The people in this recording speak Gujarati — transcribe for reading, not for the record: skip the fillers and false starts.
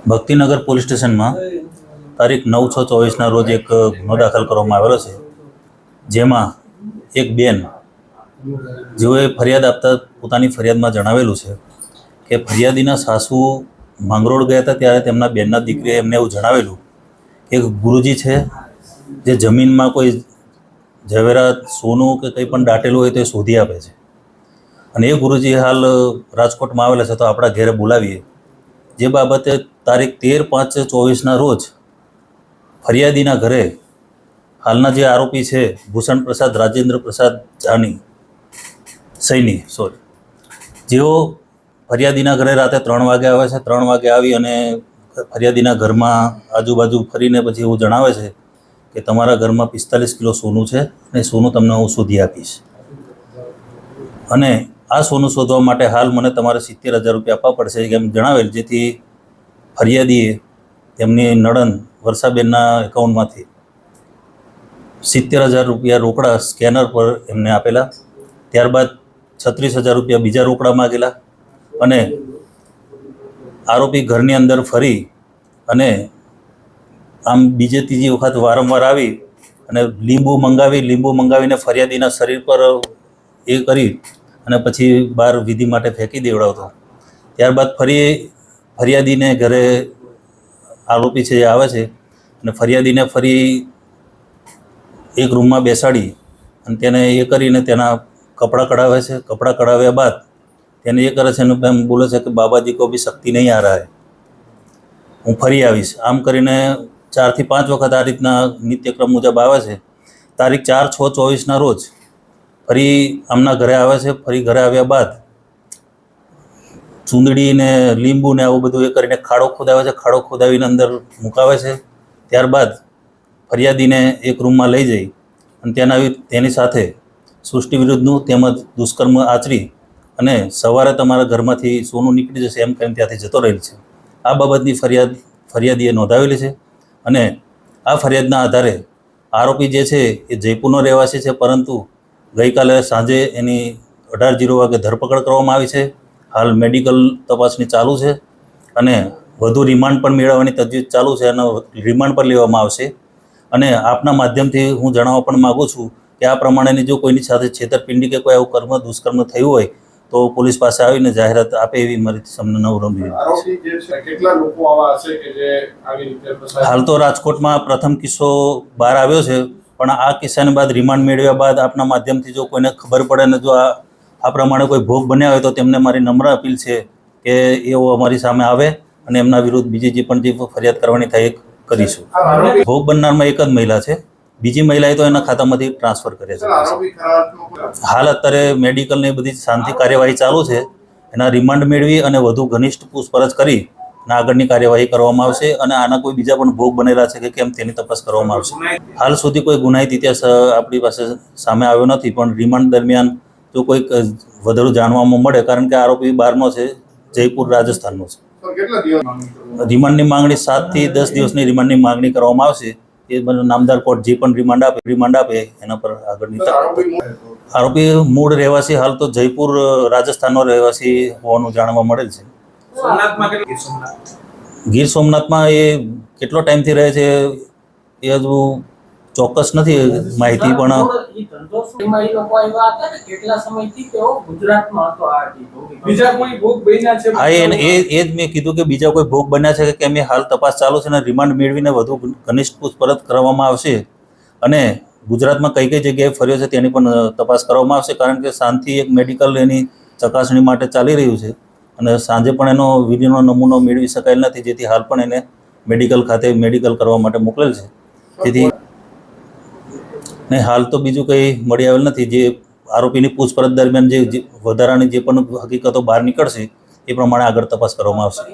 ભક્તિનગર પોલીસ સ્ટેશનમાં તારીખ 9/6/24 રોજ એક ગુનો દાખલ કરવામાં આવેલો છે, જેમાં એક બેન જેઓએ ફરિયાદ આપતા પોતાની ફરિયાદમાં જણાવેલું છે કે ફરિયાદીના સાસુ માંગરોળ ગયા હતા ત્યારે તેમના બેનના દીકરીએ એમને એવું જણાવેલું કે ગુરુજી છે જે જમીનમાં કોઈ ઝવેરાત સોનું કે કંઈ પણ દાટેલું હોય તો એ શોધી આપે છે, અને એ ગુરુજી હાલ રાજકોટમાં આવેલા છે, તો આપણા ઘેરે બોલાવીએ। જે બાબતે તારીખ 13/5/24 રોજ ફરિયાદીના ઘરે હાલના જે આરોપી છે ભૂષણ પ્રસાદ રાજેન્દ્ર પ્રસાદ સૈની જેઓ ફરિયાદીના ઘરે રાતે 3 વાગે આવે છે। 3 વાગે આવી અને ફરિયાદીના ઘરમાં આજુબાજુ ફરીને પછી એવું જણાવે છે કે તમારા ઘરમાં 45 કિલો સોનું છે અને સોનું તમને હું શોધી આપીશ, અને આ સોનું શોધવા માટે હાલ મને તમારે 70,000 રૂપિયા આપવા પડશે એમ જણાવેલ, જેથી ફરિયાદીએ તેમની નણંદ વર્ષાબેનના એકાઉન્ટમાંથી 70,000 રૂપિયા રોકડા સ્કેનર પર એમને આપેલા। ત્યારબાદ 36,000 રૂપિયા બીજા રોકડા માગેલા, અને આરોપી ઘરની અંદર ફરી અને આમ બીજે ત્રીજી વખત વારંવાર આવી અને લીંબુ મંગાવીને ફરિયાદીના શરીર પર એ કરી અને પછી બહાર વિધિ માટે ફેંકી દેવડાવતો। ત્યારબાદ ફરી ફરિયાદીને ઘરે આરોપી છે એ આવે છે અને ફરિયાદીને ફરી એક રૂમમાં બેસાડી અને તેને એ કરીને તેના કપડાં કઢાવે છે। કપડાં કઢાવ્યા બાદ તેને એ કરે છે અને એમ બોલે છે કે બાબાજી કો ભી શક્તિ નહીં આ રહા હૈ, હું ફરી આવીશ। આમ કરીને 4 થી 5 વખત આ રીતના નિત્યક્રમ મુજબ આવે છે। તારીખ 4/6/24 રોજ ફરી આમના ઘરે આવે છે। ફરી ઘરે આવ્યા બાદ ચૂંદડી ને લીંબુ ને આવું બધું એ કરીને ખાડો ખોદાવે છે। ખાડો ખોદાવીને અંદર મુકાવે છે। ત્યારબાદ ફરિયાદીને એક રૂમમાં લઈ જઈ અને તેની સાથે સૃષ્ટિ વિરુદ્ધનું તેમજ દુષ્કર્મ આચરી અને સવારે તમારા ઘરમાંથી સોનું નીકળી જશે એમ કહીને ત્યાંથી જતો રહેલ છે। આ બાબતની ફરિયાદીએ નોંધાવેલી છે, અને આ ફરિયાદના આધારે આરોપી જે છે એ જયપુરનો રહેવાસી છે, પરંતુ ગઈકાલે સાંજે એની 18:00 વાગે ધરપકડ કરવામાં આવી છે। હાલ મેડિકલ તપાસની ચાલુ છે અને વધુ રિમાન્ડ પણ મેળવવાની તજવીજ ચાલુ છે અને રિમાન્ડ પર લેવામાં આવશે। અને આપના માધ્યમથી હું જણાવવા પણ માગું છું કે આ પ્રમાણેની જો કોઈની સાથે છેતરપિંડી કે કોઈ આવું દુષ્કર્મ થયું હોય તો પોલીસ પાસે આવીને જાહેરાત આપે એવી મારી તમને નમ્ર હાલ તો રાજકોટમાં પ્રથમ કિસ્સો બહાર આવ્યો છે, પણ આ કિસ્સાને બાદ રિમાન્ડ મેળવ્યા બાદ આપના માધ્યમથી જો કોઈને ખબર પડે ને જો આ પ્રમાણે કોઈ ભોગ બન્યા હોય તો તેમને મારી નમ્ર અપીલ છે કે એઓ અમારી સામે આવે અને એમના વિરુદ્ધ બીજી જે પણ જે ફરિયાદ કરવાની થાય એ કરીશું। ભોગ બનનારમાં એક જ મહિલા છે, બીજી મહિલાએ તો એના ખાતામાંથી ટ્રાન્સફર કર્યા છે। હાલ અત્યારે મેડિકલ ને બધી શાંતિ કાર્યવાહી ચાલુ છે, એના રિમાન્ડ મેળવી અને વધુ ઘનિષ્ઠ પૂછપરછ કરી અને આગળની કાર્યવાહી કરવામાં આવશે, અને આના કોઈ બીજા પણ ભોગ બનેલા છે કે કેમ તેની તપાસ કરવામાં આવશે। હાલ સુધી કોઈ ગુનાહિત ઇતિહાસ આપણી પાસે સામે આવ્યો નથી, પણ રિમાન્ડ દરમિયાન જો કોઈક વધુ જાણવામાં મળે, કારણ કે આરોપી બહારનો છે, જયપુર રાજસ્થાનનો છે। રિમાન્ડની માંગણી 7 થી 10 દિવસની રિમાન્ડની માંગણી કરવામાં આવશે। એ નામદાર કોર્ટ જે પણ રિમાન્ડ આપે એના પર આગળની આરોપી મૂળ રહેવાસી હાલ તો જયપુર રાજસ્થાનનો રહેવાસી હોવાનું જાણવા મળેલ છે। ગીર સોમનાથમાં એ કેટલો ટાઈમથી રહે છે એ હજુ ચોક્કસ નથી માહિતી, પણ હા એ જ મેં કીધું કે બીજા કોઈ ભોગ બન્યા છે કે કેમ એ હાલ તપાસ ચાલુ છે અને રિમાન્ડ મેળવીને વધુ ઘનિષ્ઠ પૂછપરછ કરવામાં આવશે, અને ગુજરાતમાં કઈ કઈ જગ્યાએ ફર્યો છે તેની પણ તપાસ કરવામાં આવશે, કારણ કે શાંતિ એક મેડિકલ એની ચકાસણી માટે ચાલી રહ્યું છે અને સાંજે પણ એનો વિધિનો નમૂનો મેળવી શકાયેલ નથી, જેથી હાલ પણ એને મેડિકલ ખાતે મેડિકલ કરવા માટે મોકલેલ છે। તેથી ને હાલ તો બીજું કંઈ મળી આવેલ નથી। જે આરોપીની પૂછપરછ દરમિયાન જે વધારાની જે પણ હકીકતો બહાર નીકળશે એ પ્રમાણે આગળ તપાસ કરવામાં આવશે।